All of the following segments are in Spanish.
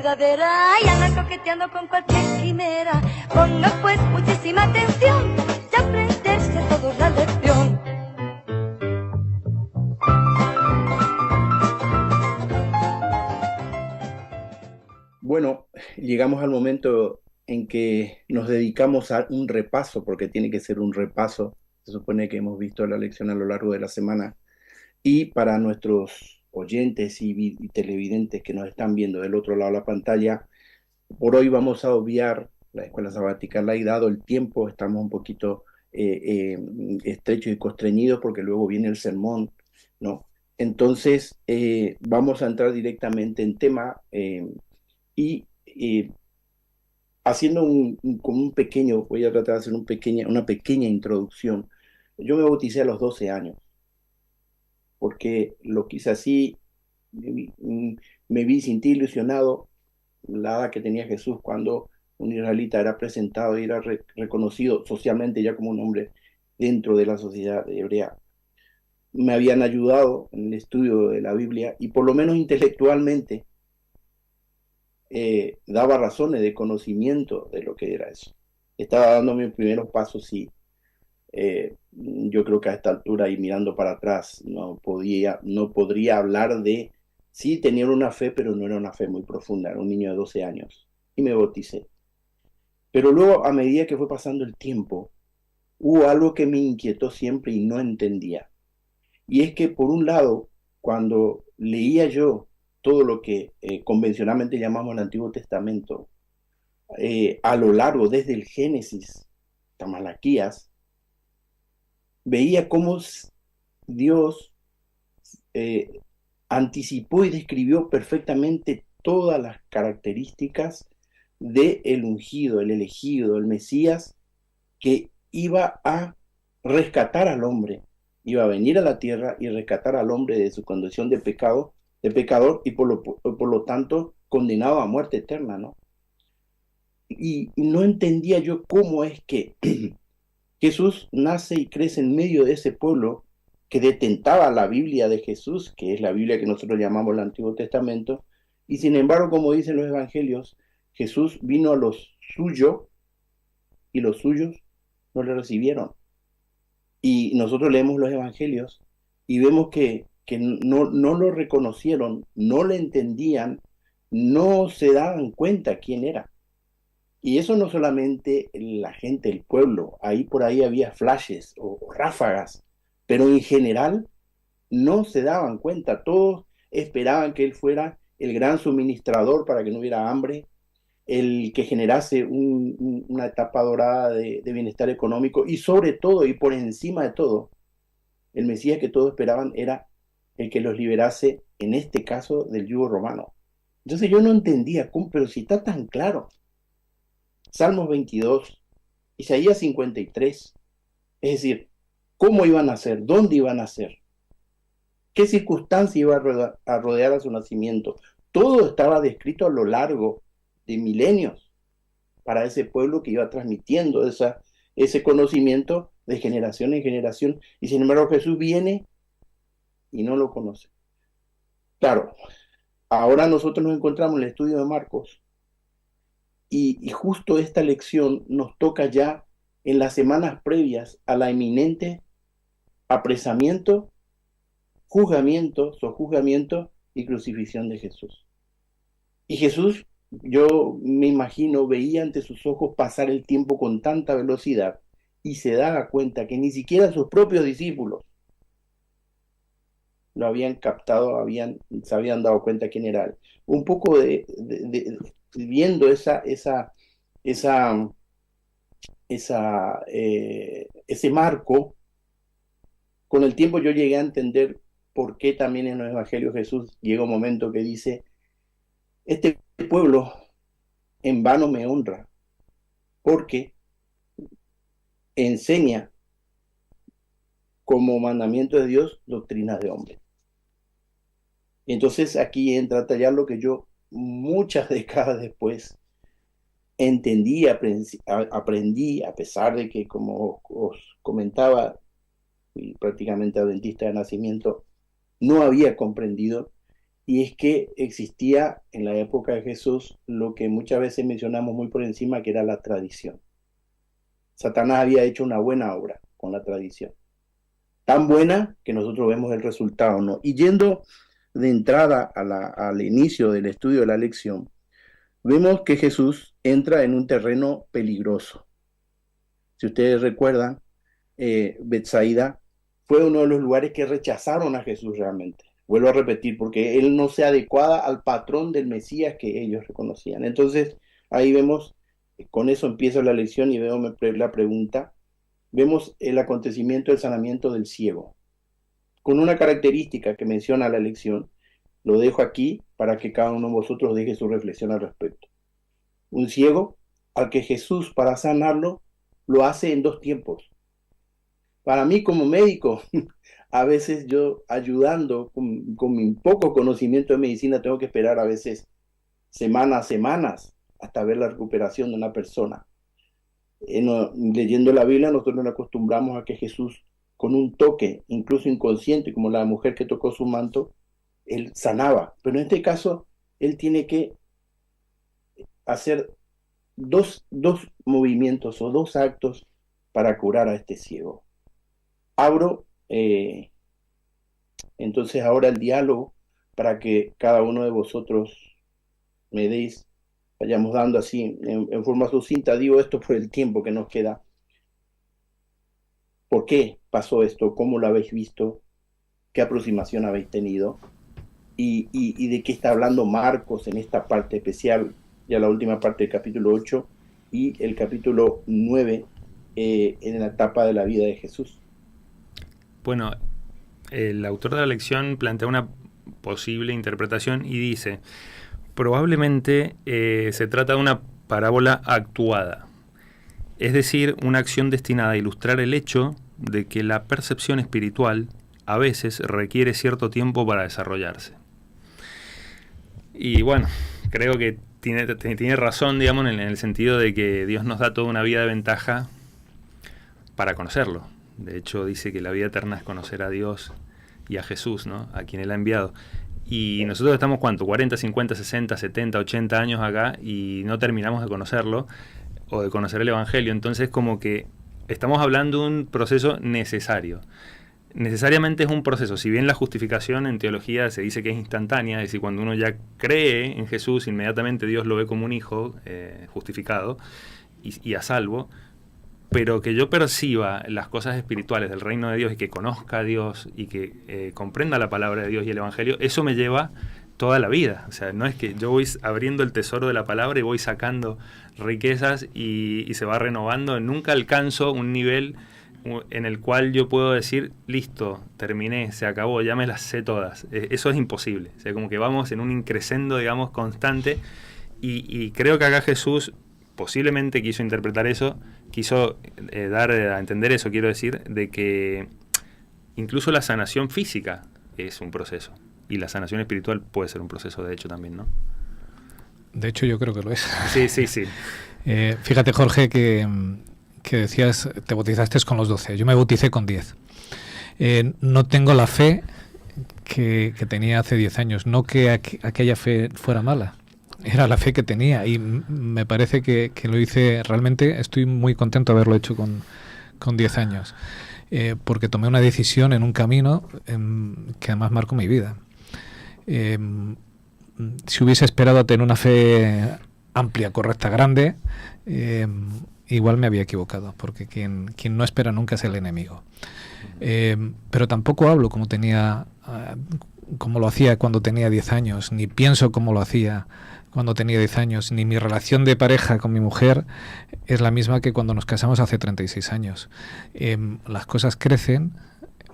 verdadera y andan coqueteando con cualquier quimera. Ponga pues muchísima atención y aprenderse todos la lección. Bueno, llegamos al momento en que nos dedicamos a un repaso, porque tiene que ser un repaso. Se supone que hemos visto la lección a lo largo de la semana. Y para nuestros oyentes y televidentes que nos están viendo del otro lado de la pantalla, por hoy vamos a obviar la escuela sabática. Y dado el tiempo, estamos un poquito estrechos y constreñidos porque luego viene el sermón, ¿no? Entonces, vamos a entrar directamente en tema y haciendo como un pequeño, voy a tratar de hacer una pequeña introducción. Yo me bauticé a los 12 años, porque lo quise así, me vi, sentí ilusionado la edad que tenía Jesús cuando un israelita era presentado y era reconocido socialmente ya como un hombre dentro de la sociedad hebrea. Me habían ayudado en el estudio de la Biblia y por lo menos intelectualmente daba razones de conocimiento de lo que era eso. Estaba dando mis primeros pasos y yo creo que a esta altura y mirando para atrás no podría hablar de, sí, tenía una fe, pero no era una fe muy profunda, era un niño de 12 años y me bauticé. Pero luego, a medida que fue pasando el tiempo, hubo algo que me inquietó siempre y no entendía. Y es que, por un lado, cuando leía yo todo lo que convencionalmente llamamos el Antiguo Testamento, a lo largo, desde el Génesis hasta Malaquías, veía cómo Dios eh, anticipó y describió perfectamente todas las características de el ungido, el elegido, el Mesías, que iba a rescatar al hombre, iba a venir a la tierra y rescatar al hombre de su condición de pecado, de pecador, y por lo tanto condenado a muerte eterna, ¿no? Y no entendía yo cómo es que Jesús nace y crece en medio de ese pueblo que detentaba la Biblia de Jesús, que es la Biblia que nosotros llamamos el Antiguo Testamento, y sin embargo, como dicen los evangelios, Jesús vino a los suyos y los suyos no le recibieron. Y nosotros leemos los evangelios y vemos que no lo reconocieron, no le entendían, no se daban cuenta quién era. Y eso no solamente la gente del pueblo, ahí por ahí había flashes o ráfagas, pero en general no se daban cuenta, todos esperaban que él fuera el gran suministrador para que no hubiera hambre, el que generase una etapa dorada de bienestar económico y sobre todo y por encima de todo, el Mesías que todos esperaban era el que los liberase, en este caso, del yugo romano. Entonces yo no entendía, ¿cómo? Pero si está tan claro. Salmos 22, Isaías 53, es decir, ¿cómo iban a ser? ¿Dónde iban a ser? ¿Qué circunstancia iba a rodear a su nacimiento? Todo estaba descrito a lo largo de milenios para ese pueblo que iba transmitiendo ese conocimiento de generación en generación. Y sin embargo Jesús viene y no lo conoce. Claro, ahora nosotros nos encontramos en el estudio de Marcos y justo esta lección nos toca ya en las semanas previas a la inminente apresamiento, juzgamiento, sojuzgamiento y crucifixión de Jesús. Y Jesús, yo me imagino, veía ante sus ojos pasar el tiempo con tanta velocidad y se daba cuenta que ni siquiera sus propios discípulos lo habían captado, se habían dado cuenta quién era él. Un poco viendo esa, ese marco, con el tiempo yo llegué a entender por qué también en los evangelios Jesús llega un momento que dice, este pueblo en vano me honra, porque enseña como mandamiento de Dios doctrinas de hombre. Entonces aquí entra a tallar lo que yo muchas décadas después entendí, aprendí, a pesar de que, como os comentaba, fui prácticamente adventista de nacimiento, no había comprendido, y es que existía en la época de Jesús lo que muchas veces mencionamos muy por encima, que era la tradición. Satanás había hecho una buena obra con la tradición, tan buena que nosotros vemos el resultado, ¿no? Y yendo de entrada al inicio del estudio de la lección, vemos que Jesús entra en un terreno peligroso. Si ustedes recuerdan, Betsaida fue uno de los lugares que rechazaron a Jesús realmente. Vuelvo a repetir, porque él no se adecuaba al patrón del Mesías que ellos reconocían. Entonces, ahí vemos, con eso empieza la lección y veo la pregunta. Vemos el acontecimiento del sanamiento del ciego, con una característica que menciona la lección. Lo dejo aquí para que cada uno de vosotros deje su reflexión al respecto. Un ciego al que Jesús, para sanarlo, lo hace en dos tiempos. Para mí como médico, a veces yo ayudando con mi poco conocimiento de medicina, tengo que esperar a veces semanas hasta ver la recuperación de una persona. Leyendo la Biblia, nosotros nos acostumbramos a que Jesús, con un toque, incluso inconsciente, como la mujer que tocó su manto, él sanaba. Pero en este caso, él tiene que hacer dos movimientos o dos actos para curar a este ciego. Abro entonces ahora el diálogo para que cada uno de vosotros me deis, vayamos dando así en forma sucinta. Digo esto por el tiempo que nos queda. ¿Por qué pasó esto? ¿Cómo lo habéis visto? ¿Qué aproximación habéis tenido? ¿Y de qué está hablando Marcos en esta parte especial, ya la última parte del capítulo 8 y el capítulo 9 en la etapa de la vida de Jesús? Bueno, el autor de la lección plantea una posible interpretación y dice: probablemente se trata de una parábola actuada, es decir, una acción destinada a ilustrar el hecho de que la percepción espiritual a veces requiere cierto tiempo para desarrollarse. Y bueno, creo que tiene razón, digamos, en el sentido de que Dios nos da toda una vida de ventaja para conocerlo. De hecho, dice que la vida eterna es conocer a Dios y a Jesús, ¿no? A quien Él ha enviado. Y nosotros estamos, ¿cuánto? 40, 50, 60, 70, 80 años acá y no terminamos de conocerlo o de conocer el Evangelio. Entonces, como que estamos hablando de un proceso necesario. Necesariamente es un proceso. Si bien la justificación en teología se dice que es instantánea, es decir, cuando uno ya cree en Jesús, inmediatamente Dios lo ve como un hijo justificado y a salvo. Pero que yo perciba las cosas espirituales del reino de Dios y que conozca a Dios y que comprenda la palabra de Dios y el Evangelio, eso me lleva toda la vida. O sea, no es que yo voy abriendo el tesoro de la palabra y voy sacando riquezas y se va renovando. Nunca alcanzo un nivel en el cual yo puedo decir, listo, terminé, se acabó, ya me las sé todas. Eso es imposible. O sea, como que vamos en un increscendo, digamos, constante. Y creo que acá Jesús posiblemente quiso interpretar eso, quiso dar a entender eso, quiero decir, de que incluso la sanación física es un proceso y la sanación espiritual puede ser un proceso, de hecho, también, ¿no? De hecho, yo creo que lo es. Sí. Fíjate, Jorge, que decías, te bautizaste con los 12, yo me bauticé con 10. No tengo la fe que tenía hace 10 años, no que aquella fe fuera mala. Era la fe que tenía y me parece que lo hice, realmente estoy muy contento de haberlo hecho con 10 años, porque tomé una decisión en un camino que además marcó mi vida. Si hubiese esperado a tener una fe amplia, correcta, grande, igual me había equivocado, porque quien no espera nunca es el enemigo. Pero tampoco hablo como lo hacía cuando tenía 10 años, ni pienso como lo hacía cuando tenía 10 años, ni mi relación de pareja con mi mujer es la misma que cuando nos casamos hace 36 años. Las cosas crecen,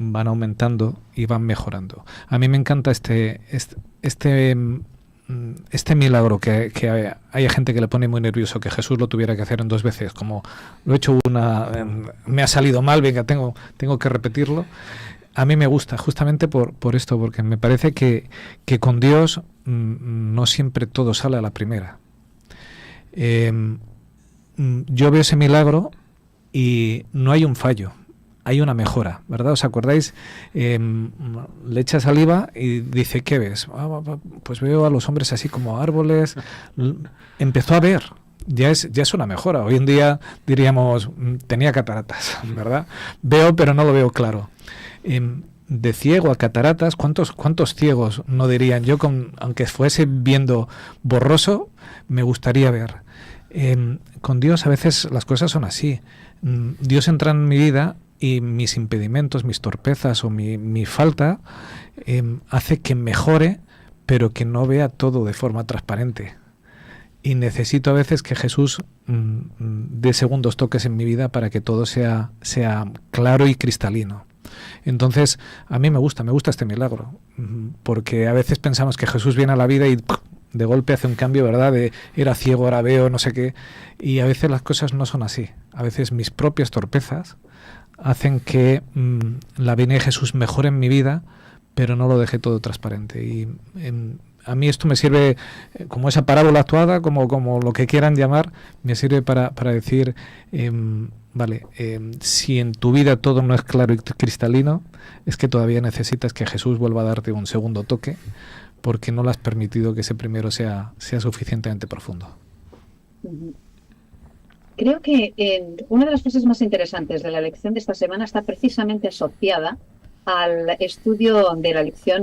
van aumentando y van mejorando. A mí me encanta este milagro que hay gente que le pone muy nervioso que Jesús lo tuviera que hacer en 2 veces, como lo he hecho me ha salido mal, venga, tengo que repetirlo. A mí me gusta justamente por esto, porque me parece que con Dios no siempre todo sale a la primera. Yo veo ese milagro y no hay un fallo. hay una mejora, ¿verdad? ¿Os acordáis? Le echa saliva y dice, ¿qué ves? Pues veo a los hombres así como árboles. Empezó a ver. Ya es una mejora. Hoy en día diríamos, tenía cataratas, ¿verdad? Veo, pero no lo veo claro. De ciego a cataratas, ¿cuántos ciegos no dirían? Yo, aunque fuese viendo borroso, me gustaría ver. Con Dios a veces las cosas son así. Dios entra en mi vida y mis impedimentos, mis torpezas o mi falta hace que mejore, pero que no vea todo de forma transparente. Y necesito a veces que Jesús dé segundos toques en mi vida para que todo sea claro y cristalino. Entonces, a mí me gusta este milagro, porque a veces pensamos que Jesús viene a la vida y de golpe hace un cambio, ¿verdad? Era ciego, ahora veo, no sé qué, y a veces las cosas no son así. A veces mis propias torpezas hacen que la venida de Jesús mejore en mi vida, pero no lo deje todo transparente. Y a mí esto me sirve, como esa parábola actuada, como lo que quieran llamar, me sirve para decir, si en tu vida todo no es claro y cristalino, es que todavía necesitas que Jesús vuelva a darte un segundo toque, porque no le has permitido que ese primero sea suficientemente profundo. Creo que una de las cosas más interesantes de la lección de esta semana está precisamente asociada al estudio de la lección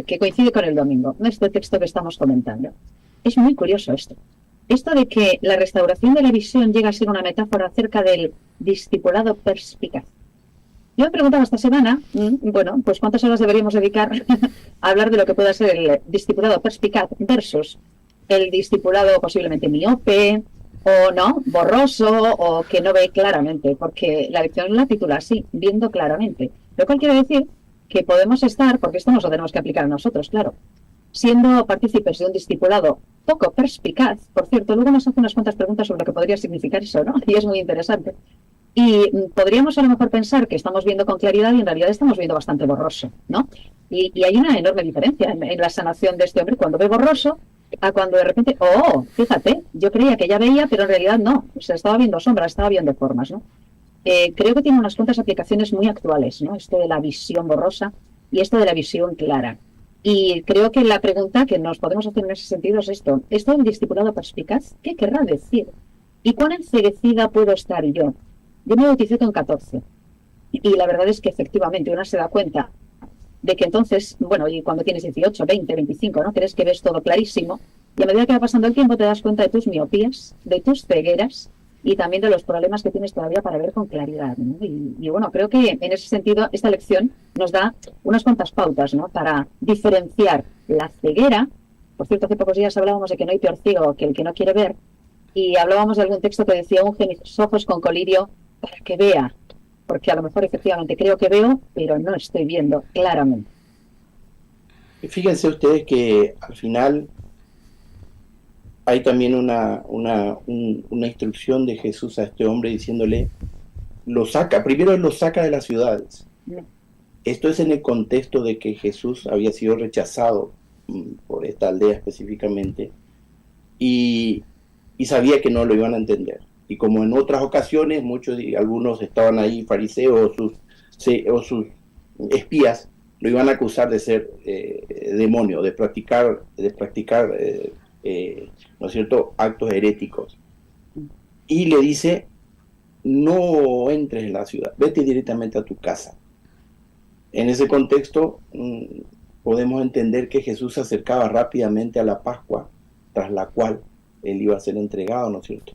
que coincide con el domingo, este texto que estamos comentando. Es muy curioso esto. Esto de que la restauración de la visión llega a ser una metáfora acerca del discipulado perspicaz. Yo me preguntaba esta semana, pues ¿cuántas horas deberíamos dedicar a hablar de lo que pueda ser el discipulado perspicaz versus el discipulado posiblemente miope, o no, borroso, o que no ve claramente? Porque la lección la titula así, viendo claramente. Lo cual quiere decir que podemos estar, porque esto nos lo tenemos que aplicar a nosotros, claro, siendo partícipes de un discipulado poco perspicaz. Por cierto, luego nos hace unas cuantas preguntas sobre lo que podría significar eso, ¿no? Y es muy interesante. Y podríamos a lo mejor pensar que estamos viendo con claridad y en realidad estamos viendo bastante borroso, ¿no? Y hay una enorme diferencia en la sanación de este hombre cuando ve borroso a cuando de repente, fíjate, yo creía que ya veía, pero en realidad no. O sea, estaba viendo sombras, estaba viendo formas, ¿no? Creo que tiene unas cuantas aplicaciones muy actuales, ¿no? Esto de la visión borrosa y esto de la visión clara. Y creo que la pregunta que nos podemos hacer en ese sentido es esto del discipulado perspicaz, ¿qué querrá decir? ¿Y cuán enceguecida puedo estar yo? Yo me bauticé con 14 y la verdad es que efectivamente uno se da cuenta de que entonces, y cuando tienes 18, 20, 25, ¿no? Crees que ves todo clarísimo y a medida que va pasando el tiempo te das cuenta de tus miopías, de tus cegueras y también de los problemas que tienes todavía para ver con claridad, ¿no? Y creo que en ese sentido esta lección nos da unas cuantas pautas, ¿no? Para diferenciar la ceguera. Por cierto, hace pocos días hablábamos de que no hay peor ciego que el que no quiere ver y hablábamos de algún texto que decía unge mis ojos con colirio para que vea, porque a lo mejor efectivamente creo que veo, pero no estoy viendo claramente. Fíjense ustedes que al final hay también una instrucción de Jesús a este hombre diciéndole, primero él lo saca de las ciudades. Esto es en el contexto de que Jesús había sido rechazado por esta aldea específicamente y sabía que no lo iban a entender. Y como en otras ocasiones, algunos estaban ahí, fariseos o sus espías, lo iban a acusar de ser demonio, de practicar ¿no es cierto?, actos heréticos. Y le dice, no entres en la ciudad, vete directamente a tu casa. En ese contexto podemos entender que Jesús se acercaba rápidamente a la Pascua, tras la cual él iba a ser entregado, ¿no es cierto?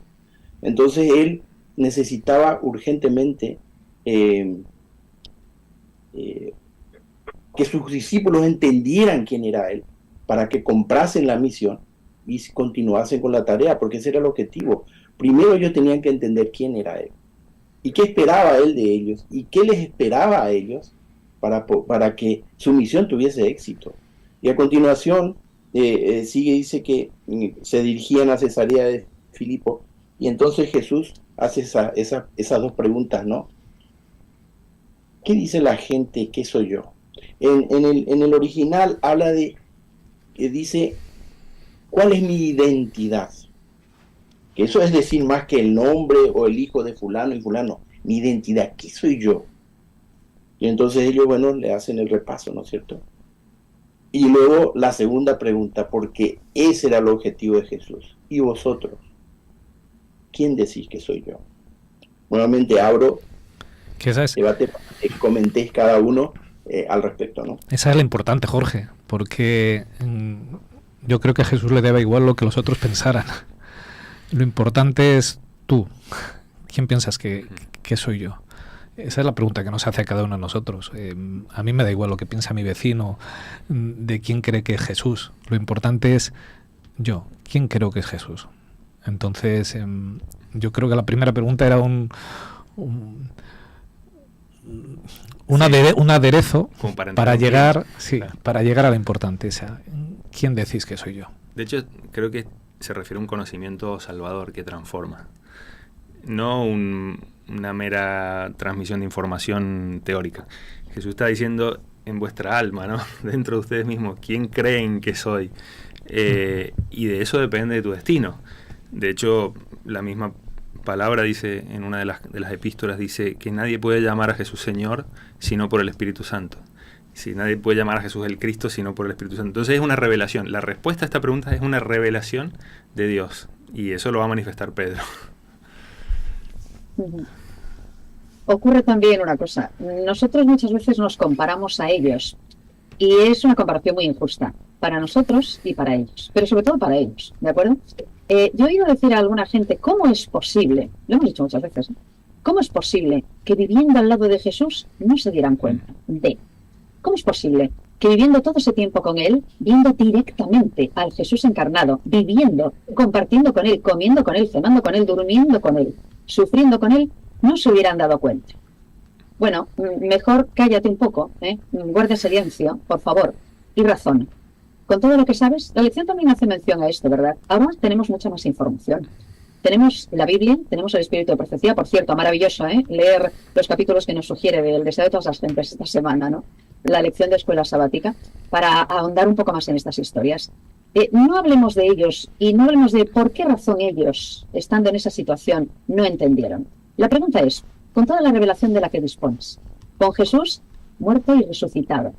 Entonces él necesitaba urgentemente que sus discípulos entendieran quién era él, para que comprasen la misión y continuasen con la tarea, porque ese era el objetivo. Primero ellos tenían que entender quién era él, y qué esperaba él de ellos, y qué les esperaba a ellos para que su misión tuviese éxito. Y a continuación dice que se dirigían a Cesarea de Filipo, y entonces Jesús hace esas dos preguntas, ¿no? ¿Qué dice la gente? ¿Qué soy yo? En el original habla dice, ¿cuál es mi identidad? Que eso es decir más que el nombre o el hijo de fulano y fulano. Mi identidad, ¿qué soy yo? Y entonces ellos, bueno, le hacen el repaso, ¿no es cierto? Y luego la segunda pregunta, porque ese era el objetivo de Jesús. ¿Y vosotros? ¿Quién decís que soy yo? Nuevamente abro debate para que comentéis cada uno al respecto, ¿no? Esa es la importante, Jorge, porque yo creo que a Jesús le daba igual lo que los otros pensaran. Lo importante es tú. ¿Quién piensas que soy yo? Esa es la pregunta que nos hace a cada uno de nosotros. A mí me da igual lo que piensa mi vecino de quién cree que es Jesús. Lo importante es yo. ¿Quién creo que es Jesús? Entonces, yo creo que la primera pregunta era un aderezo para llegar, para llegar a la importante. Esa. ¿Quién decís que soy yo? De hecho, creo que se refiere a un conocimiento salvador que transforma. No una mera transmisión de información teórica. Jesús está diciendo en vuestra alma, ¿no? Dentro de ustedes mismos, ¿quién creen que soy? Y de eso depende de tu destino. De hecho, la misma palabra dice, en una de las epístolas, dice que nadie puede llamar a Jesús Señor sino por el Espíritu Santo. Si nadie puede llamar a Jesús el Cristo sino por el Espíritu Santo. Entonces es una revelación. La respuesta a esta pregunta es una revelación de Dios. Y eso lo va a manifestar Pedro. Ocurre también una cosa. Nosotros muchas veces nos comparamos a ellos. Y es una comparación muy injusta. Para nosotros y para ellos. Pero sobre todo para ellos. ¿De acuerdo? Yo he oído decir a alguna gente, ¿cómo es posible? Lo hemos dicho muchas veces. ¿Cómo es posible que viviendo al lado de Jesús no se dieran cuenta de... ¿Cómo es posible que viviendo todo ese tiempo con Él, viendo directamente al Jesús encarnado, viviendo, compartiendo con Él, comiendo con Él, cenando con Él, durmiendo con Él, sufriendo con Él, no se hubieran dado cuenta? Bueno, mejor cállate un poco, guarda silencio, por favor, y razona. Con todo lo que sabes, la lección también hace mención a esto, ¿verdad? Ahora tenemos mucha más información. Tenemos la Biblia, tenemos el Espíritu de Profecía, por cierto, maravilloso, leer los capítulos que nos sugiere del Deseo de todas las gentes esta semana, ¿no? La lección de escuela sabática, para ahondar un poco más en estas historias. No hablemos de ellos y no hablemos de por qué razón ellos, estando en esa situación, no entendieron. La pregunta es, con toda la revelación de la que dispones, con Jesús muerto y resucitado,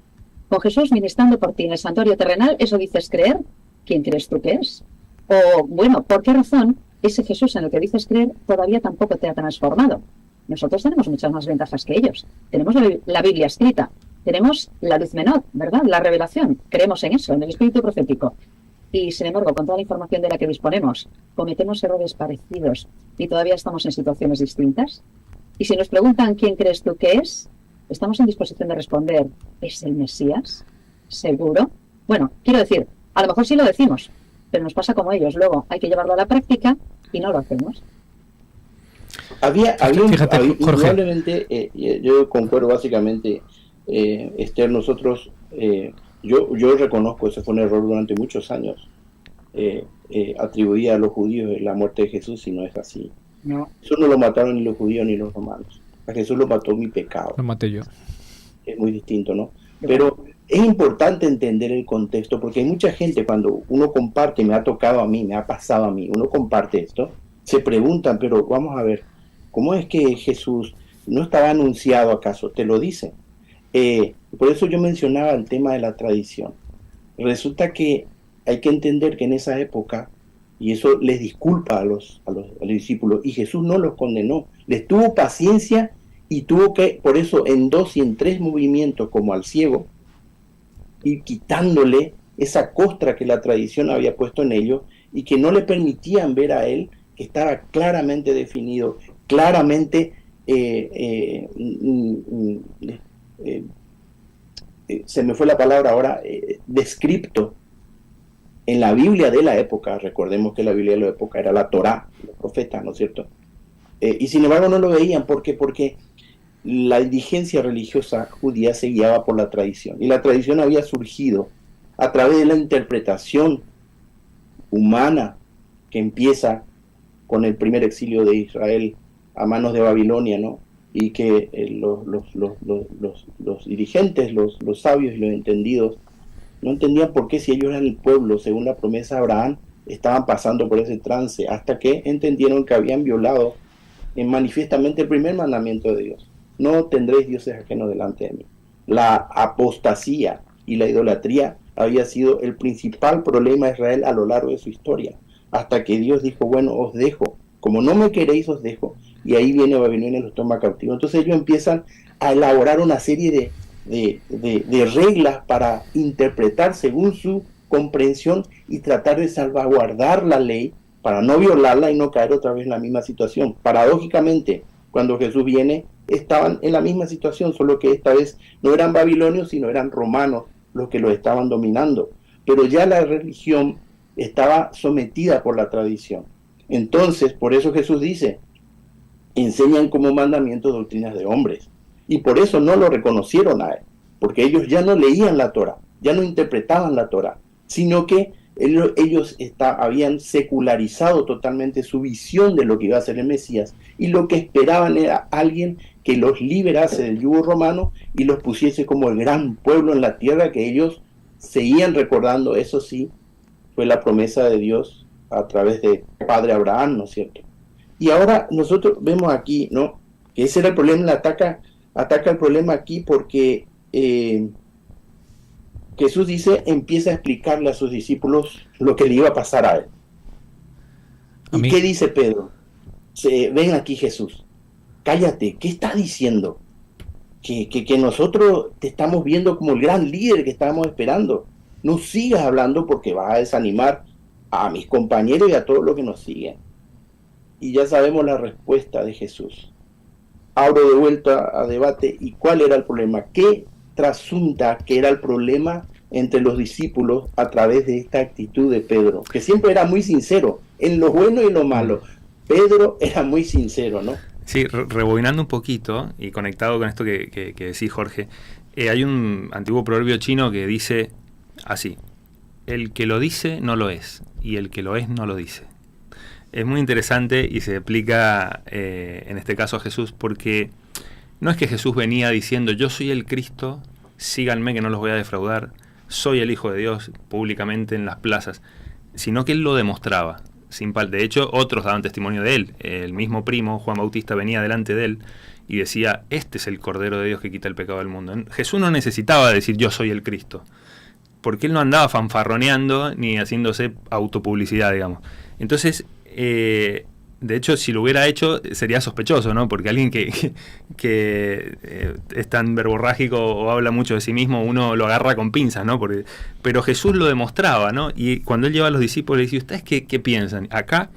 con Jesús ministrando por ti en el santuario terrenal, ¿eso dices creer? ¿Quién crees tú que es? O, bueno, ¿por qué razón ese Jesús en el que dices creer todavía tampoco te ha transformado? Nosotros tenemos muchas más ventajas que ellos. Tenemos la Biblia escrita, tenemos la luz menor, ¿verdad? La revelación. Creemos en eso, en el espíritu profético. Y, sin embargo, con toda la información de la que disponemos, cometemos errores parecidos y todavía estamos en situaciones distintas. Y si nos preguntan quién crees tú que es, ¿estamos en disposición de responder, ¿es el Mesías? ¿Seguro? Bueno, quiero decir, a lo mejor sí lo decimos, pero nos pasa como ellos. Luego hay que llevarlo a la práctica y no lo hacemos. Fíjate, indudablemente, yo concuerdo básicamente, Esther, nosotros, yo reconozco, ese fue un error durante muchos años, atribuía a los judíos la muerte de Jesús, y no es así. No. Eso no lo mataron ni los judíos ni los romanos. A Jesús lo mató mi pecado. Lo maté yo. Es muy distinto, ¿no? Pero es importante entender el contexto, porque hay mucha gente, cuando uno comparte, me ha tocado a mí, me ha pasado a mí, uno comparte esto, se preguntan, pero vamos a ver, ¿cómo es que Jesús no estaba anunciado acaso? Te lo dicen. Por eso yo mencionaba el tema de la tradición. Resulta que hay que entender que en esa época, y eso les disculpa a los discípulos, y Jesús no los condenó, les tuvo paciencia y tuvo que, por eso en 2 y en 3 movimientos, como al ciego, ir quitándole esa costra que la tradición había puesto en ellos y que no le permitían ver a él, que estaba claramente definido, claramente se me fue la palabra ahora, descripto en la Biblia de la época. Recordemos que la Biblia de la época era la Torá, los profetas, ¿no es cierto? Y sin embargo no lo veían. ¿Por qué? Porque la dirigencia religiosa judía se guiaba por la tradición, y la tradición había surgido a través de la interpretación humana que empieza con el primer exilio de Israel a manos de Babilonia, ¿no? Y que los dirigentes, los sabios y los entendidos no entendían por qué, si ellos eran el pueblo según la promesa de Abraham, estaban pasando por ese trance, hasta que entendieron que habían violado manifiestamente el primer mandamiento de Dios. no tendréis dioses ajenos delante de mí. La apostasía y la idolatría había sido el principal problema de Israel a lo largo de su historia, hasta que Dios dijo, bueno, os dejo, como no me queréis, os dejo, y ahí viene Babilonia y los toma cautivos. Entonces ellos empiezan a elaborar una serie de reglas para interpretar según su comprensión y tratar de salvaguardar la ley para no violarla y no caer otra vez en la misma situación. Paradójicamente, cuando Jesús viene, estaban en la misma situación, solo que esta vez no eran babilonios, sino eran romanos los que los estaban dominando. Pero ya la religión estaba sometida por la tradición. Entonces, por eso Jesús dice, enseñan como mandamiento doctrinas de hombres. Y por eso no lo reconocieron a él, porque ellos ya no leían la Torá, ya no interpretaban la Torá, sino que ellos habían secularizado totalmente su visión de lo que iba a ser el Mesías, y lo que esperaban era alguien que los liberase del yugo romano y los pusiese como el gran pueblo en la tierra que ellos seguían recordando. Eso sí, fue la promesa de Dios a través de Padre Abraham, ¿no es cierto? Y ahora nosotros vemos aquí, ¿no?, que ese era el problema. Le ataca el problema aquí porque Jesús empieza a explicarle a sus discípulos lo que le iba a pasar a él. ¿Y qué dice Pedro? Ven aquí, Jesús, cállate, ¿qué está diciendo? Que nosotros te estamos viendo como el gran líder que estábamos esperando. No sigas hablando porque vas a desanimar a mis compañeros y a todos los que nos siguen. Y ya sabemos la respuesta de Jesús. Abro de vuelta a debate. ¿Y cuál era el problema? ¿Qué trasunta que era el problema entre los discípulos a través de esta actitud de Pedro? Que siempre era muy sincero, en lo bueno y en lo malo. Pedro era muy sincero, ¿no? Sí, rebobinando un poquito y conectado con esto que decís, Jorge, hay un antiguo proverbio chino que dice así: el que lo dice no lo es, y el que lo es no lo dice. Es muy interesante y se aplica en este caso a Jesús, porque no es que Jesús venía diciendo yo soy el Cristo, síganme que no los voy a defraudar, soy el Hijo de Dios públicamente en las plazas, sino que él lo demostraba. De hecho, otros daban testimonio de él. El mismo primo, Juan Bautista, venía delante de él y decía, este es el Cordero de Dios que quita el pecado del mundo. Jesús no necesitaba decir yo soy el Cristo, porque él no andaba fanfarroneando ni haciéndose autopublicidad, digamos. Entonces, de hecho, si lo hubiera hecho, sería sospechoso, ¿no? Porque alguien que es tan verborrágico o habla mucho de sí mismo, uno lo agarra con pinzas, ¿no? Pero Jesús lo demostraba, ¿no? Y cuando él lleva a los discípulos, le dice, ¿ustedes qué piensan? Acá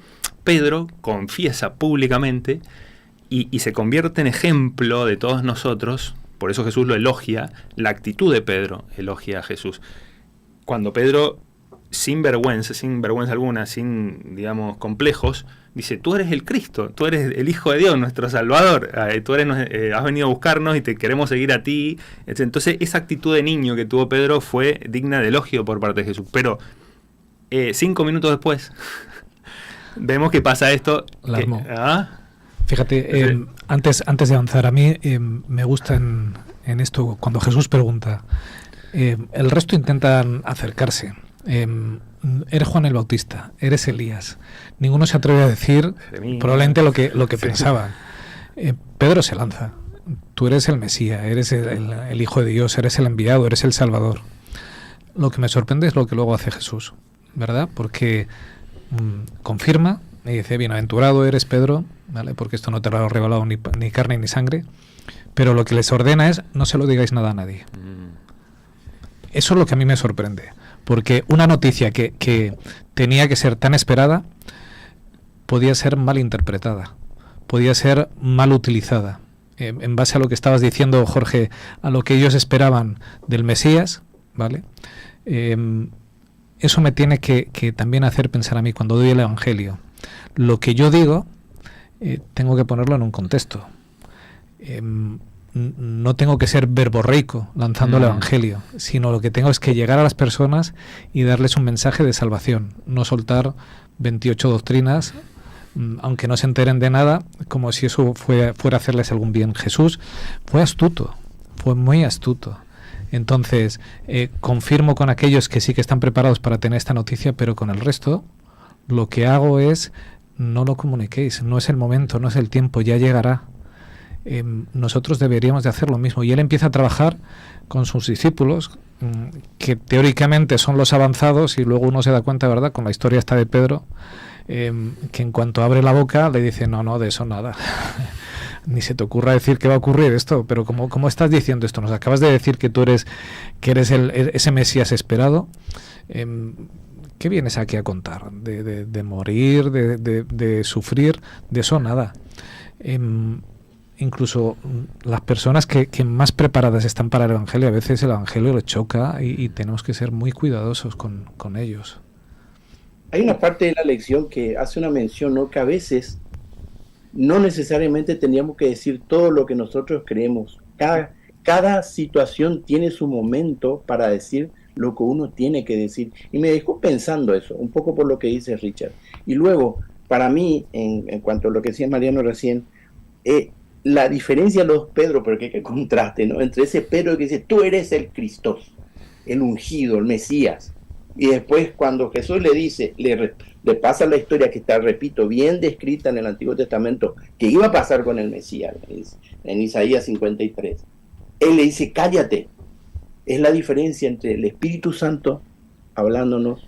Pedro confiesa públicamente y se convierte en ejemplo de todos nosotros. Por eso Jesús lo elogia. La actitud de Pedro elogia a Jesús. Cuando Pedro, sin vergüenza alguna, sin, digamos, complejos, dice, tú eres el Cristo, tú eres el Hijo de Dios, nuestro Salvador, tú has venido a buscarnos y te queremos seguir a ti. Entonces esa actitud de niño que tuvo Pedro fue digna de elogio por parte de Jesús. Pero 5 minutos después vemos que pasa esto. Fíjate, antes de avanzar, a mí me gusta en esto cuando Jesús pregunta. El resto intentan acercarse. Eres Juan el Bautista, eres Elías. Ninguno se atreve a decir probablemente lo que pensaba. Pedro se lanza. Tú eres el Mesías, eres el Hijo de Dios, eres el enviado, eres el Salvador. Lo que me sorprende es lo que luego hace Jesús, ¿verdad? Porque confirma y dice, bienaventurado eres Pedro, ¿vale? Porque esto no te lo ha revelado ni carne ni sangre. Pero lo que les ordena es, no se lo digáis nada a nadie. Eso es lo que a mí me sorprende. Porque una noticia que tenía que ser tan esperada podía ser mal interpretada, podía ser mal utilizada. En base a lo que estabas diciendo, Jorge, a lo que ellos esperaban del Mesías, ¿vale? Eso me tiene que también hacer pensar a mí cuando doy el Evangelio. Lo que yo digo, tengo que ponerlo en un contexto. No tengo que ser verborreico lanzando el Evangelio, sino lo que tengo es que llegar a las personas y darles un mensaje de salvación, no soltar 28 doctrinas, aunque no se enteren de nada, como si eso fuera a hacerles algún bien. Jesús fue astuto, fue muy astuto. Entonces, confirmo con aquellos que sí que están preparados para tener esta noticia, pero con el resto, lo que hago es, no lo comuniquéis, no es el momento, no es el tiempo, ya llegará. nosotros deberíamos de hacer lo mismo. Y él empieza a trabajar con sus discípulos, que teóricamente son los avanzados, y luego uno se da cuenta, ¿verdad?, con la historia esta de Pedro, que en cuanto abre la boca le dice, no, de eso nada. Ni se te ocurra decir que va a ocurrir esto, pero ¿cómo estás diciendo esto? Nos acabas de decir que tú eres ese Mesías esperado. ¿Qué vienes aquí a contar? De morir, de sufrir, de eso nada. Incluso las personas que más preparadas están para el Evangelio, a veces el Evangelio le choca y tenemos que ser muy cuidadosos con ellos. Hay una parte de la lección que hace una mención, ¿no?, que a veces no necesariamente tendríamos que decir todo lo que nosotros creemos. Cada situación tiene su momento para decir lo que uno tiene que decir. Y me dejó pensando eso, un poco por lo que dice Richard. Y luego, para mí, en cuanto a lo que decía Mariano recién, la diferencia de los Pedro, pero que contraste, ¿no?, entre ese Pedro que dice, tú eres el Cristo, el ungido, el Mesías. Y después cuando Jesús le dice, le pasa la historia que está, repito, bien descrita en el Antiguo Testamento, que iba a pasar con el Mesías, en Isaías 53. Él le dice, cállate. Es la diferencia entre el Espíritu Santo hablándonos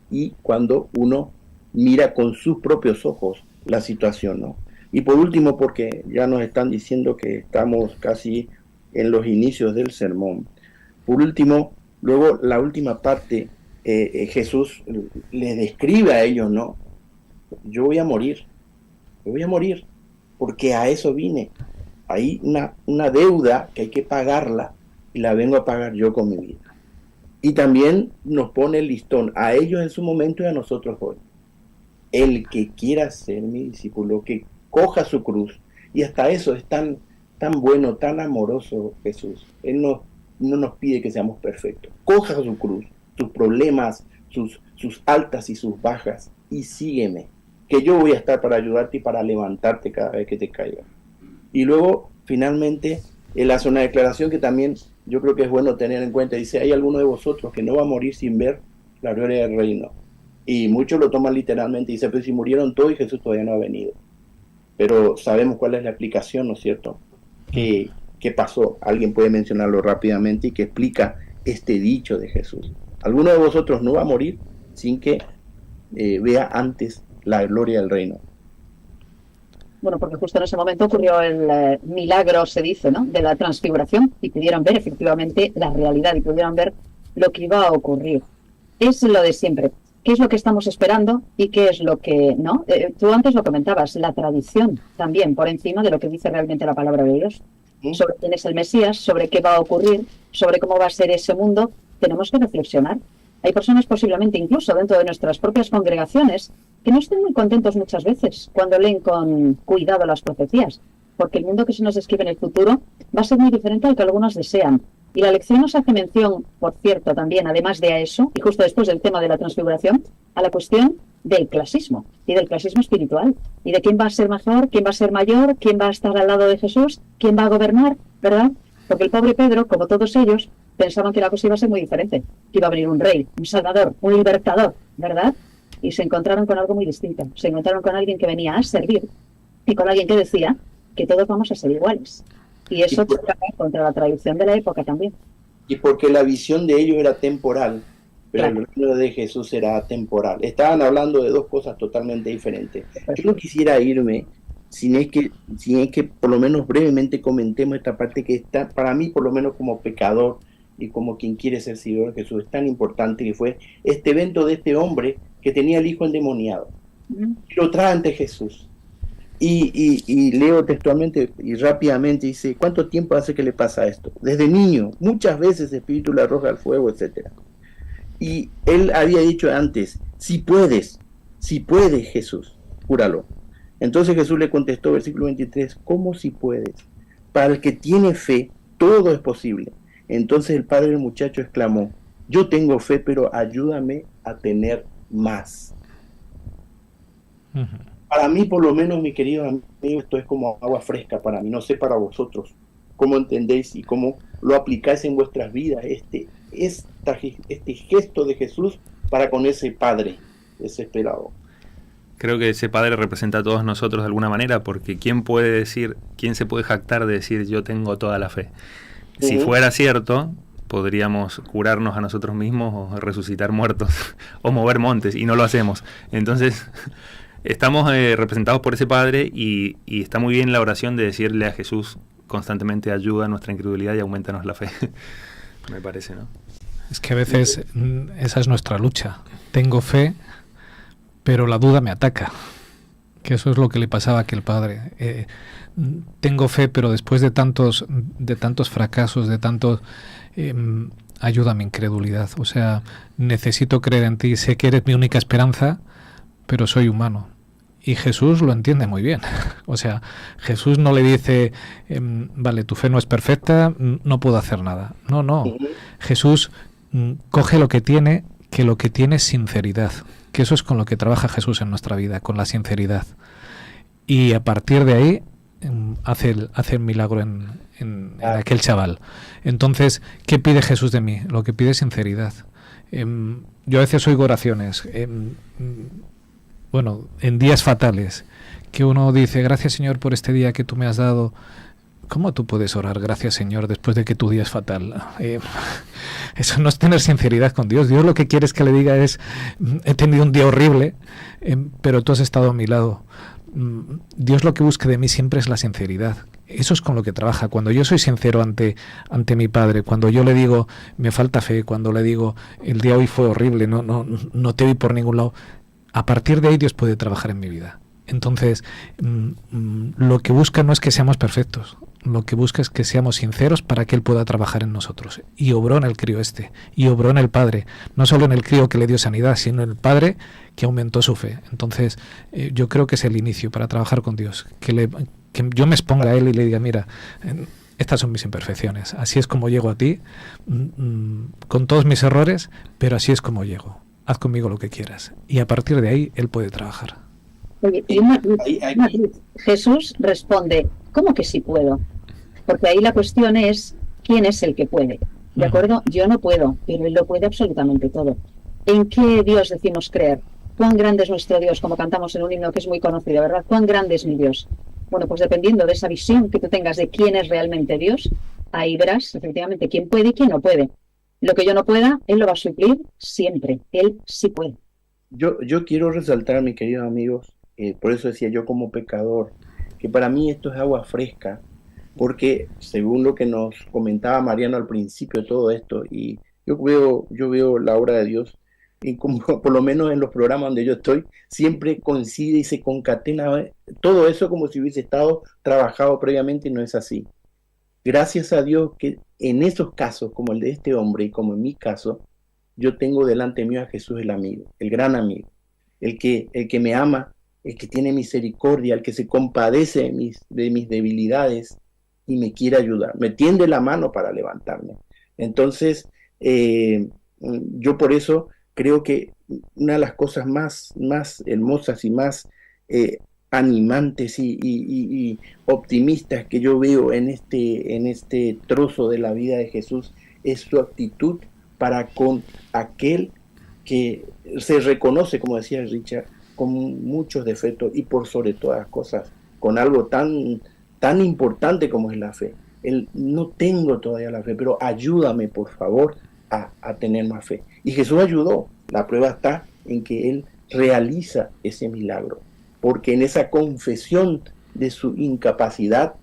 y cuando uno mira con sus propios ojos la situación, ¿no? Y por último, porque ya nos están diciendo que estamos casi en los inicios del sermón. Por último, luego la última parte, Jesús les describe a ellos, ¿no? Yo voy a morir, porque a eso vine. Hay una deuda que hay que pagarla y la vengo a pagar yo con mi vida. Y también nos pone el listón a ellos en su momento y a nosotros hoy. El que quiera ser mi discípulo, que coja su cruz, y hasta eso es tan bueno, tan amoroso Jesús. Él no nos pide que seamos perfectos. Coja su cruz, sus problemas, sus altas y sus bajas, y sígueme, que yo voy a estar para ayudarte y para levantarte cada vez que te caigas. Y luego, finalmente, él hace una declaración que también yo creo que es bueno tener en cuenta. Dice, hay alguno de vosotros que no va a morir sin ver la gloria del reino. Y muchos lo toman literalmente y dicen, pero si murieron todos y Jesús todavía no ha venido. Pero sabemos cuál es la explicación, ¿no es cierto? ¿Qué pasó? Alguien puede mencionarlo rápidamente y que explica este dicho de Jesús. Alguno de vosotros no va a morir sin que vea antes la gloria del reino. Bueno, porque justo en ese momento ocurrió el milagro, se dice, ¿no?, de la transfiguración, y pudieron ver efectivamente la realidad y pudieron ver lo que iba a ocurrir. Es lo de siempre. ¿Qué es lo que estamos esperando y qué es lo que no? Tú antes lo comentabas, la tradición también, por encima de lo que dice realmente la palabra de Dios. Sobre quién es el Mesías, sobre qué va a ocurrir, sobre cómo va a ser ese mundo, tenemos que reflexionar. Hay personas posiblemente incluso dentro de nuestras propias congregaciones que no estén muy contentos muchas veces cuando leen con cuidado las profecías, porque el mundo que se nos describe en el futuro va a ser muy diferente al que algunos desean. Y la lección nos hace mención, por cierto, también, además de a eso, y justo después del tema de la transfiguración, a la cuestión del clasismo, y del clasismo espiritual, y de quién va a ser mejor, quién va a ser mayor, quién va a estar al lado de Jesús, quién va a gobernar, ¿verdad? Porque el pobre Pedro, como todos ellos, pensaban que la cosa iba a ser muy diferente, que iba a venir un rey, un salvador, un libertador, ¿verdad? Y se encontraron con algo muy distinto. Se encontraron con alguien que venía a servir y con alguien que decía que todos vamos a ser iguales. Y eso choca contra la tradición de la época también. Y porque la visión de ellos era temporal, pero claro, el reino de Jesús era atemporal. Estaban hablando de dos cosas totalmente diferentes. Yo no quisiera irme sin es que por lo menos brevemente comentemos esta parte que está, para mí, por lo menos como pecador y como quien quiere ser seguidor de Jesús, es tan importante, que fue este evento de este hombre que tenía el hijo endemoniado. Y lo trae ante Jesús. Y leo textualmente y rápidamente, dice, ¿cuánto tiempo hace que le pasa esto? Desde niño, muchas veces el espíritu le arroja al fuego, etc. Y él había dicho antes, si puedes Jesús, cúralo. Entonces Jesús le contestó, versículo 23, ¿cómo si puedes? Para el que tiene fe, todo es posible. Entonces el padre del muchacho exclamó, yo tengo fe, pero ayúdame a tener más. Para mí, por lo menos, mi querido amigo, esto es como agua fresca para mí. No sé para vosotros cómo entendéis y cómo lo aplicáis en vuestras vidas, este gesto de Jesús para con ese padre desesperado. creo que ese Padre representa a todos nosotros de alguna manera, porque ¿quién se puede jactar de decir yo tengo toda la fe? Si fuera cierto, podríamos curarnos a nosotros mismos o resucitar muertos o mover montes, y no lo hacemos. Entonces, estamos representados por ese Padre, y está muy bien la oración de decirle a Jesús constantemente: ayuda a nuestra incredulidad y aumentanos la fe. Me parece, ¿no? Es que a veces esa es nuestra lucha. Tengo fe, pero la duda me ataca. Que eso es lo que le pasaba a aquel padre. Tengo fe, pero después de tantos fracasos, ayuda a mi incredulidad. O sea, necesito creer en ti. Sé que eres mi única esperanza, pero soy humano. Y Jesús lo entiende muy bien. O sea, Jesús no le dice, vale, tu fe no es perfecta, no puedo hacer nada. No. Jesús coge lo que tiene, que lo que tiene es sinceridad. Que eso es con lo que trabaja Jesús en nuestra vida, con la sinceridad. Y a partir de ahí hace el milagro en aquel chaval. Entonces, ¿qué pide Jesús de mí? Lo que pide es sinceridad. Yo a veces oigo oraciones, en días fatales, que uno dice: gracias, Señor, por este día que tú me has dado. ¿Cómo tú puedes orar gracias, Señor, después de que tu día es fatal? Eso no es tener sinceridad con Dios. Dios lo que quiere es que le diga es: he tenido un día horrible, pero tú has estado a mi lado. Dios lo que busca de mí siempre es la sinceridad. Eso es con lo que trabaja. Cuando yo soy sincero ante mi Padre, cuando yo le digo me falta fe, cuando le digo el día hoy fue horrible, no te vi por ningún lado, a partir de ahí Dios puede trabajar en mi vida. Entonces, lo que busca no es que seamos perfectos, lo que busca es que seamos sinceros para que Él pueda trabajar en nosotros. Y obró en el crío y obró en el padre, no solo en el crío que le dio sanidad, sino en el padre que aumentó su fe. Entonces, yo creo que es el inicio para trabajar con Dios, que yo me exponga a Él y le diga: mira, estas son mis imperfecciones, así es como llego a ti, con todos mis errores, pero así es como llego. Haz conmigo lo que quieras. Y a partir de ahí Él puede trabajar. Oye, y Jesús responde: ¿cómo que sí puedo? Porque ahí la cuestión es: ¿quién es el que puede? ¿De acuerdo? Yo no puedo, pero Él lo puede absolutamente todo. ¿En qué Dios decimos creer? ¿Cuán grande es nuestro Dios? Como cantamos en un himno que es muy conocido, ¿verdad? ¿Cuán grande es mi Dios? Bueno, pues dependiendo de esa visión que tú tengas de quién es realmente Dios, ahí verás efectivamente quién puede y quién no puede. Lo que yo no pueda, Él lo va a suplir siempre. Él sí puede. Yo quiero resaltar, mis queridos amigos, por eso decía yo como pecador, que para mí esto es agua fresca, porque según lo que nos comentaba Mariano al principio de todo esto, y yo veo la obra de Dios, y como, por lo menos en los programas donde yo estoy, siempre coincide y se concatena todo eso como si hubiese estado trabajado previamente, y no es así. Gracias a Dios que en esos casos, como el de este hombre y como en mi caso, yo tengo delante mío a Jesús, el amigo, el gran amigo, el que me ama, el que tiene misericordia, el que se compadece de mis debilidades y me quiere ayudar, me tiende la mano para levantarme. Entonces, yo por eso creo que una de las cosas más hermosas y más animantes y optimistas que yo veo en este trozo de la vida de Jesús es su actitud para con aquel que se reconoce, como decía Richard, con muchos defectos y por sobre todas las cosas, con algo tan importante como es la fe. Él: no tengo todavía la fe, pero ayúdame por favor a tener más fe. Y Jesús ayudó. La prueba está en que Él realiza ese milagro, porque en esa confesión de su incapacidad,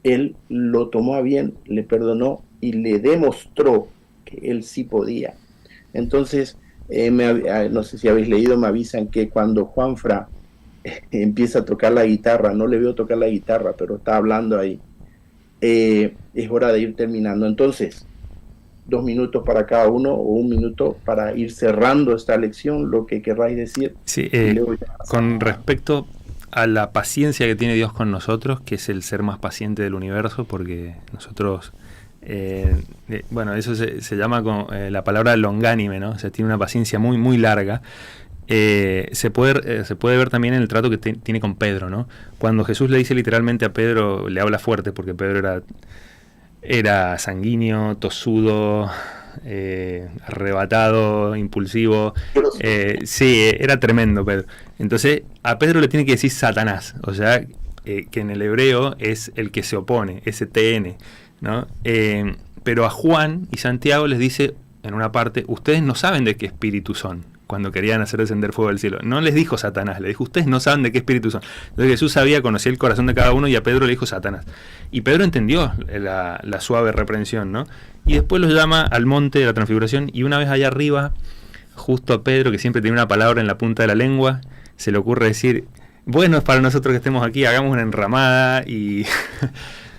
Él lo tomó a bien, le perdonó y le demostró que Él sí podía. Entonces, no sé si habéis leído, me avisan que cuando Juanfra empieza a tocar la guitarra, no le veo tocar la guitarra, pero está hablando ahí, es hora de ir terminando. Entonces, 2 minutos para cada uno o 1 minuto para ir cerrando esta lección, lo que querráis decir. Sí, con respecto a la paciencia que tiene Dios con nosotros, que es el ser más paciente del universo, porque nosotros, eso se llama con la palabra longánime, ¿no? O sea, tiene una paciencia muy, muy larga. Se puede ver también en el trato que tiene con Pedro, ¿no? Cuando Jesús le dice literalmente a Pedro, le habla fuerte, porque Pedro era sanguíneo, tosudo, arrebatado, impulsivo. Sí, era tremendo Pedro. Entonces a Pedro le tiene que decir Satanás, o sea, que en el hebreo es el que se opone, STN, ¿no? Pero a Juan y Santiago les dice en una parte, ustedes no saben de qué espíritu son, cuando querían hacer descender fuego del cielo. No les dijo Satanás, le dijo, ustedes no saben de qué espíritu son. Entonces Jesús sabía, conocía el corazón de cada uno, y a Pedro le dijo Satanás. Y Pedro entendió la suave reprensión, ¿no? Y después los llama al monte de la transfiguración, y una vez allá arriba, justo a Pedro, que siempre tiene una palabra en la punta de la lengua, se le ocurre decir, bueno, es para nosotros que estemos aquí, hagamos una enramada, y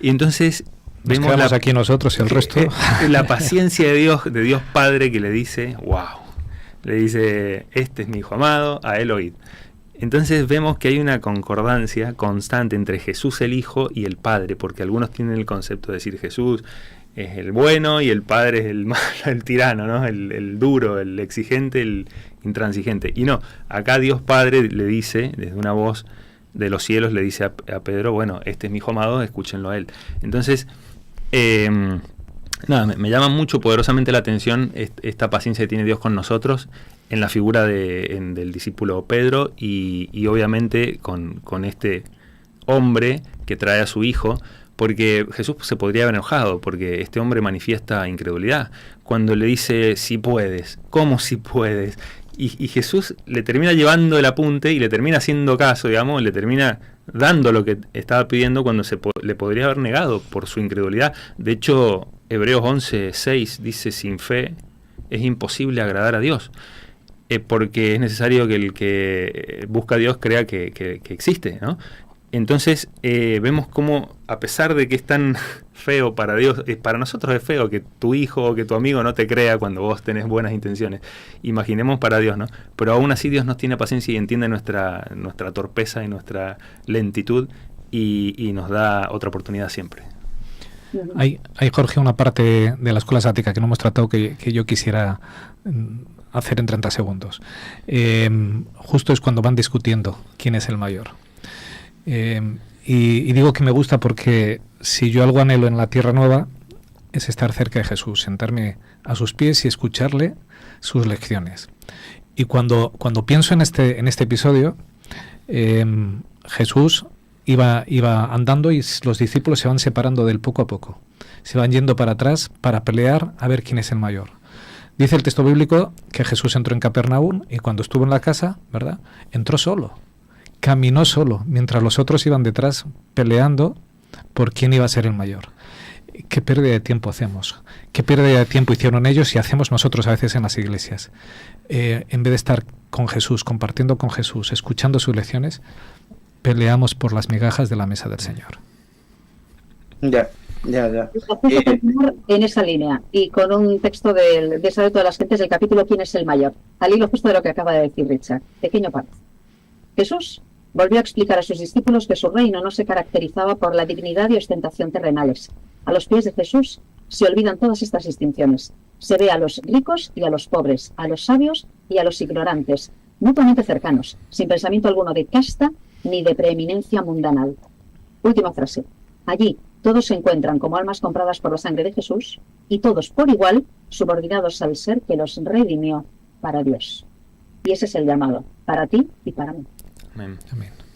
entonces nos quedamos aquí nosotros y el resto. La paciencia de Dios Padre, que le dice, wow, le dice, este es mi hijo amado, a él oíd. Entonces vemos que hay una concordancia constante entre Jesús el Hijo y el Padre, porque algunos tienen el concepto de decir Jesús es el bueno y el Padre es el malo, el tirano, ¿no? El duro, el exigente, el intransigente. Y no, acá Dios Padre le dice, desde una voz de los cielos, le dice a Pedro, bueno, este es mi hijo amado, escúchenlo a él. Entonces, nada, me llama mucho poderosamente la atención esta paciencia que tiene Dios con nosotros en la figura del discípulo Pedro, y obviamente con este hombre que trae a su hijo, porque Jesús se podría haber enojado, porque este hombre manifiesta incredulidad cuando le dice, si puedes, ¿cómo si puedes? Y Jesús le termina llevando el apunte y le termina haciendo caso, digamos, le termina dando lo que estaba pidiendo cuando le podría haber negado por su incredulidad. De hecho, Hebreos 11:6 dice, sin fe es imposible agradar a Dios, porque es necesario que el que busca a Dios crea que existe, ¿no? Entonces vemos cómo, a pesar de que es tan feo para Dios, para nosotros es feo que tu hijo o que tu amigo no te crea cuando vos tenés buenas intenciones. Imaginemos para Dios, ¿no? Pero aún así Dios nos tiene paciencia y entiende nuestra torpeza y nuestra lentitud, y nos da otra oportunidad siempre. Hay, Jorge, una parte de la escuela sática que no hemos tratado que yo quisiera hacer en 30 segundos. Justo es cuando van discutiendo quién es el mayor. Y digo que me gusta porque si yo algo anhelo en la tierra nueva es estar cerca de Jesús, sentarme a sus pies y escucharle sus lecciones. Y cuando pienso en este episodio, Jesús iba andando y los discípulos se van separando de él poco a poco. Se van yendo para atrás para pelear a ver quién es el mayor. Dice el texto bíblico que Jesús entró en Capernaum y cuando estuvo en la casa, ¿verdad?, entró solo. Caminó solo, mientras los otros iban detrás peleando por quién iba a ser el mayor. ¿Qué pérdida de tiempo hacemos? ¿Qué pérdida de tiempo hicieron ellos y hacemos nosotros a veces en las iglesias? En vez de estar con Jesús, compartiendo con Jesús, escuchando sus lecciones, peleamos por las migajas de la mesa del Señor. Ya. En esa línea, y con un texto de Saber de todas las gentes, del capítulo ¿Quién es el mayor? Al hilo justo de lo que acaba de decir Richard. Pequeño párrafo. Jesús volvió a explicar a sus discípulos que su reino no se caracterizaba por la dignidad y ostentación terrenales. A los pies de Jesús se olvidan todas estas distinciones. Se ve a los ricos y a los pobres, a los sabios y a los ignorantes, mutuamente cercanos, sin pensamiento alguno de casta ni de preeminencia mundanal. Última frase. Allí todos se encuentran como almas compradas por la sangre de Jesús y todos por igual subordinados al ser que los redimió para Dios. Y ese es el llamado, para ti y para mí. Amén.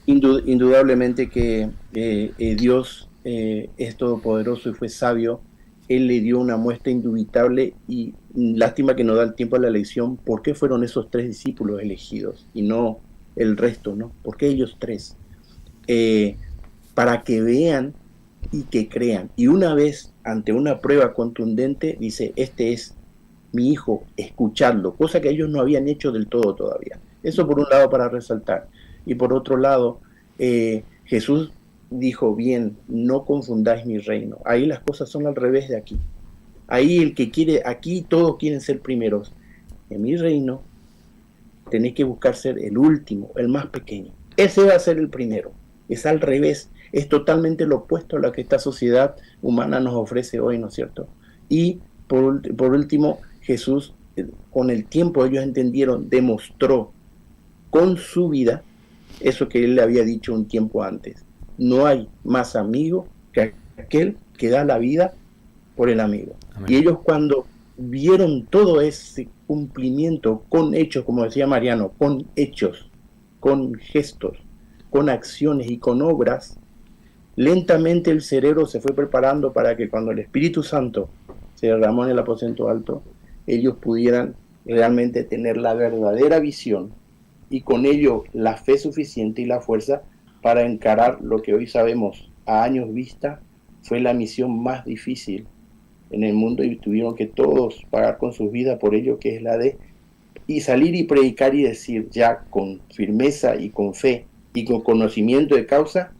Indudablemente que Dios es todopoderoso y fue sabio. Él le dio una muestra indubitable, y lástima que no da el tiempo a la elección. ¿Por qué fueron esos 3 discípulos elegidos y no el resto, no? ¿Por qué ellos 3? Para que vean y que crean. Y una vez, ante una prueba contundente, dice, este es mi hijo, escuchadlo, cosa que ellos no habían hecho del todo todavía. Eso por un lado, para resaltar. Y por otro lado, Jesús dijo, bien, no confundáis mi reino. Ahí las cosas son al revés de aquí. Ahí el que quiere, aquí todos quieren ser primeros. En mi reino tenéis que buscar ser el último, el más pequeño. Ese va a ser el primero. Es al revés, es totalmente lo opuesto a lo que esta sociedad humana nos ofrece hoy, ¿no es cierto? Y por último, Jesús, con el tiempo ellos entendieron, demostró con su vida eso que él le había dicho un tiempo antes. No hay más amigo que aquel que da la vida por el amigo. Amén. Y ellos cuando vieron todo ese cumplimiento con hechos, como decía Mariano, con hechos, con gestos, con acciones y con obras, lentamente el cerebro se fue preparando para que cuando el Espíritu Santo se derramó en el aposento alto, ellos pudieran realmente tener la verdadera visión y con ello la fe suficiente y la fuerza para encarar lo que hoy sabemos a años vista fue la misión más difícil en el mundo y tuvieron que todos pagar con sus vidas por ello, que es la de y salir y predicar y decir ya con firmeza y con fe y con conocimiento de causa,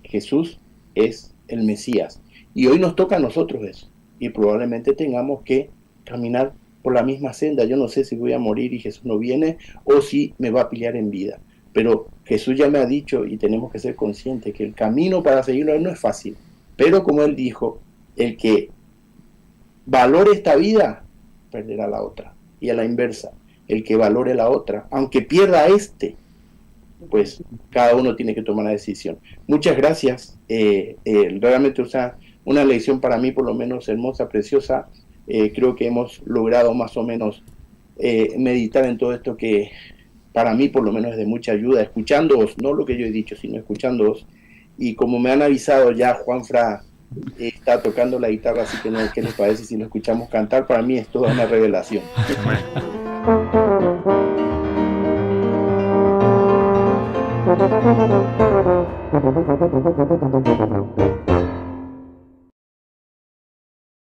Jesús es el Mesías. Y hoy nos toca a nosotros eso. Y probablemente tengamos que caminar por la misma senda. Yo no sé si voy a morir y Jesús no viene o si me va a pelear en vida. Pero Jesús ya me ha dicho y tenemos que ser conscientes que el camino para seguirlo no es fácil. Pero como Él dijo, el que valore esta vida, perderá la otra. Y a la inversa, el que valore la otra, aunque pierda pues cada uno tiene que tomar la decisión. Muchas gracias. Realmente una lección para mí por lo menos hermosa, preciosa. Creo que hemos logrado más o menos meditar en todo esto que para mí por lo menos es de mucha ayuda, escuchándoos, no lo que yo he dicho, sino escuchándoos. Y como me han avisado ya, Juanfra está tocando la guitarra, así que no, ¿qué les parece si lo escuchamos cantar? Para mí es toda una revelación.